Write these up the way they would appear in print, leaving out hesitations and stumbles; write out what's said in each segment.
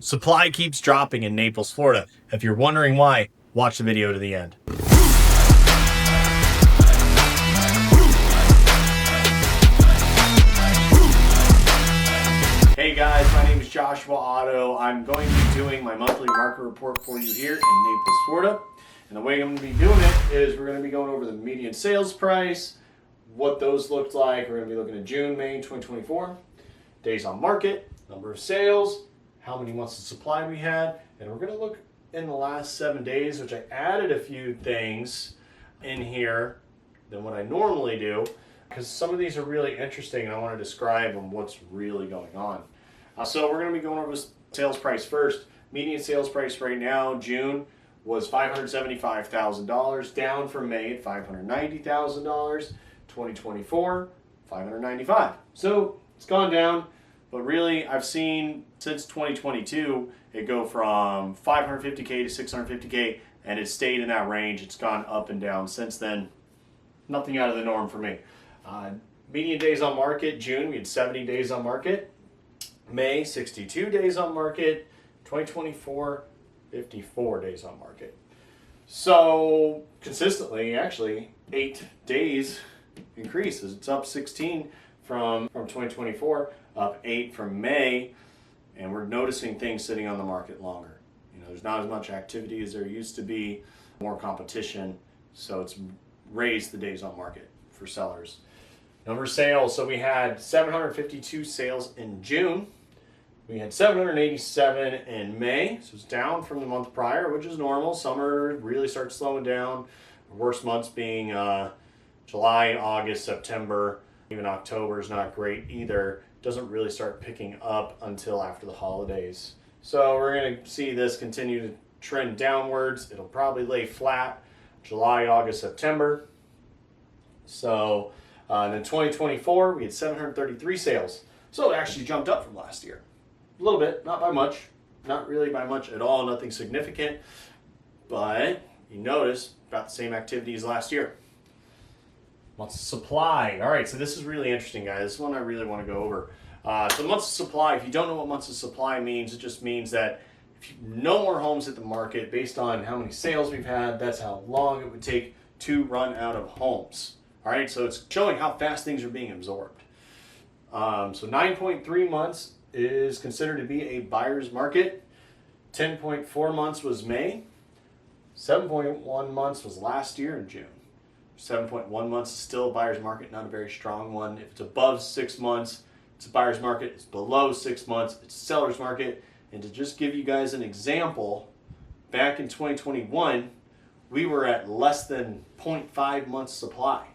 Supply keeps dropping in Naples, Florida. If you're wondering why, watch the video to the end. Hey guys, my name is Joshua Otto. I'm going to be doing my monthly market report for you here in Naples, Florida. And the way I'm going to be doing it is we're going to be going over the median sales price, what those looked like. We're going to be looking at June, May 2024, days on market, number of sales, how many months of supply we had, and we're going to look in the last 7 days, which I added a few things in here than what I normally do, because some of these are really interesting and I want to describe them, what's really going on. So we're going to be going over the sales price first. Median sales price right now, June, was $575,000, down from May at $590,000. 2024, $595,000. So it's gone down. But really, I've seen since 2022, it go from 550K to 650K, and it stayed in that range. It's gone up and down since then. Nothing out of the norm for me. Median days on market, June, we had 70 days on market. May, 62 days on market. 2024, 54 days on market. So consistently, actually, 8 days increases. It's up 16 from 2024. Up 8 from May, and we're noticing things sitting on the market longer. There's not as much activity as there used to be, more competition, so it's raised the days on market for sellers. Number of sales, so we had 752 sales in June. We had 787 in May, so it's down from the month prior, which is normal. Summer really starts slowing down. The worst months being July, August, September, even October is not great either. Doesn't really start picking up until after the holidays. So we're going to see this continue to trend downwards. It'll probably lay flat July, August, September. So in 2024, we had 733 sales. So it actually jumped up from last year. A little bit, not by much. Not really by much at all, nothing significant. But you notice about the same activity as last year. Months of supply. All right, so this is really interesting, guys. This one I really want to go over. So months of supply, if you don't know what months of supply means, it just means that if no more homes hit the market, based on how many sales we've had, that's how long it would take to run out of homes. All right, so it's showing how fast things are being absorbed. So 9.3 months is considered to be a buyer's market. 10.4 months was May. 7.1 months was last year in June. 7.1 months is still a buyer's market, not a very strong one. If it's above 6 months, it's a buyer's market. It's below 6 months, it's a seller's market. And to just give you guys an example, back in 2021, we were at less than 0.5 months supply.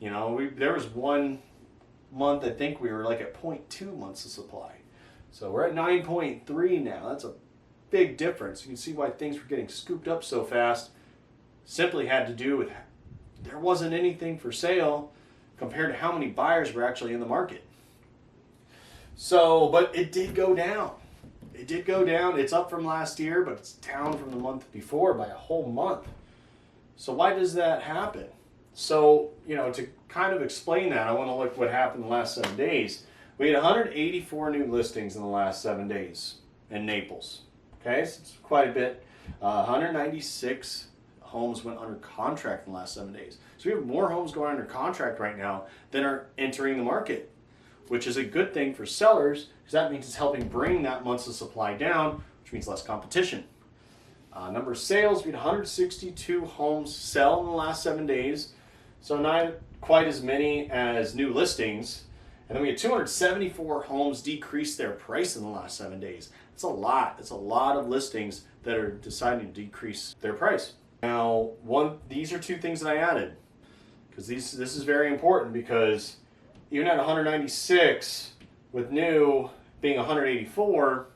There was 1 month, I think we were like at 0.2 months of supply. So we're at 9.3 now. That's a big difference. You can see why things were getting scooped up so fast. Simply had to do with there wasn't anything for sale compared to how many buyers were actually in the market. So, but it did go down. It did go down. It's up from last year, but it's down from the month before by a whole month. So why does that happen? So, to kind of explain that, I want to look at what happened in the last 7 days. We had 184 new listings in the last 7 days in Naples. Okay, so it's quite a bit. 196 homes went under contract in the last 7 days. So we have more homes going under contract right now than are entering the market, which is a good thing for sellers because that means it's helping bring that months of supply down, which means less competition. Number of sales, we had 162 homes sell in the last 7 days, so not quite as many as new listings. And then we had 274 homes decrease their price in the last 7 days. It's a lot. It's a lot of listings that are deciding to decrease their price. Now, these are 2 things that I added because this is very important because even at 196 with new being 184,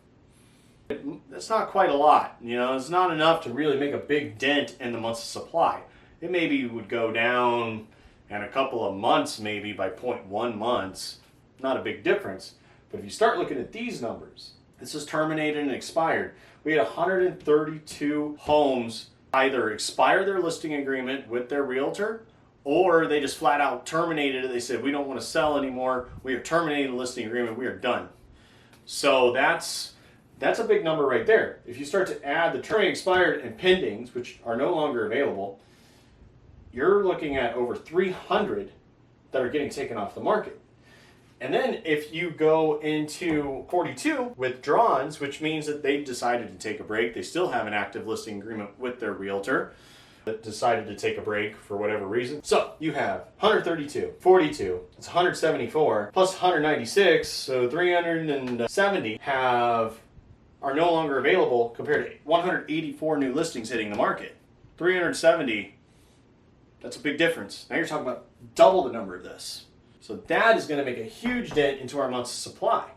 that's not quite a lot. It's not enough to really make a big dent in the months of supply. It maybe would go down in a couple of months, maybe by 0.1 months. Not a big difference. But if you start looking at these numbers, this is terminated and expired. We had 132 homes either expire their listing agreement with their realtor, or they just flat out terminated it. They said, we don't want to sell anymore. We are terminating the listing agreement. We are done. So that's That's a big number right there. If you start to add the term expired and pendings, which are no longer available, you're looking at over 300 that are getting taken off the market. And then if you go into 42 withdrawns, which means that they've decided to take a break, they still have an active listing agreement with their realtor, that decided to take a break for whatever reason. So you have 132, 42, it's 174, plus 196, so 370 are no longer available compared to 184 new listings hitting the market. 370, that's a big difference. Now you're talking about double the number of this. So that is going to make a huge dent into our months of supply.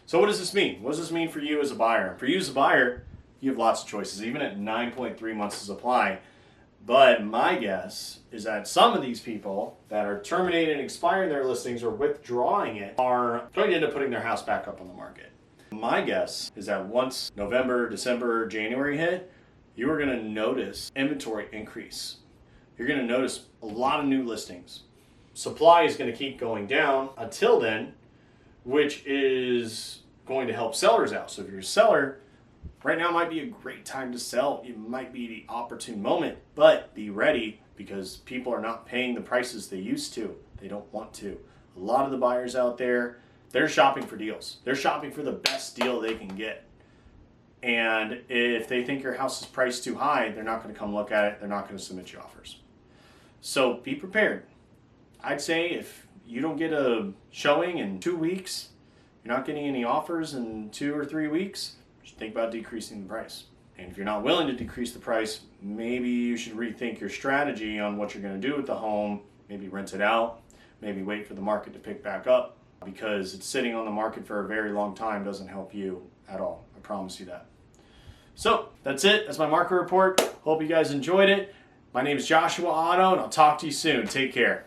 So what does this mean? What does this mean for you as a buyer? For you as a buyer, you have lots of choices, even at 9.3 months of supply. But my guess is that some of these people that are terminating and expiring their listings or withdrawing it are going to end up putting their house back up on the market. My guess is that once November, December, January hit, you are going to notice inventory increase. You're going to notice a lot of new listings. Supply is going to keep going down until then, which is going to help sellers out. So if you're a seller, right now might be a great time to sell. It might be the opportune moment, but be ready because people are not paying the prices they used to. They don't want to. A lot of the buyers out there, they're shopping for deals. They're shopping for the best deal they can get. And if they think your house is priced too high, they're not going to come look at it. They're not going to submit you offers. So be prepared. I'd say if you don't get a showing in 2 weeks, you're not getting any offers in 2 or 3 weeks, just think about decreasing the price. And if you're not willing to decrease the price, maybe you should rethink your strategy on what you're going to do with the home. Maybe rent it out. Maybe wait for the market to pick back up, because it's sitting on the market for a very long time doesn't help you at all. I promise you that. So that's it. That's my market report. Hope you guys enjoyed it. My name is Joshua Otto, and I'll talk to you soon. Take care.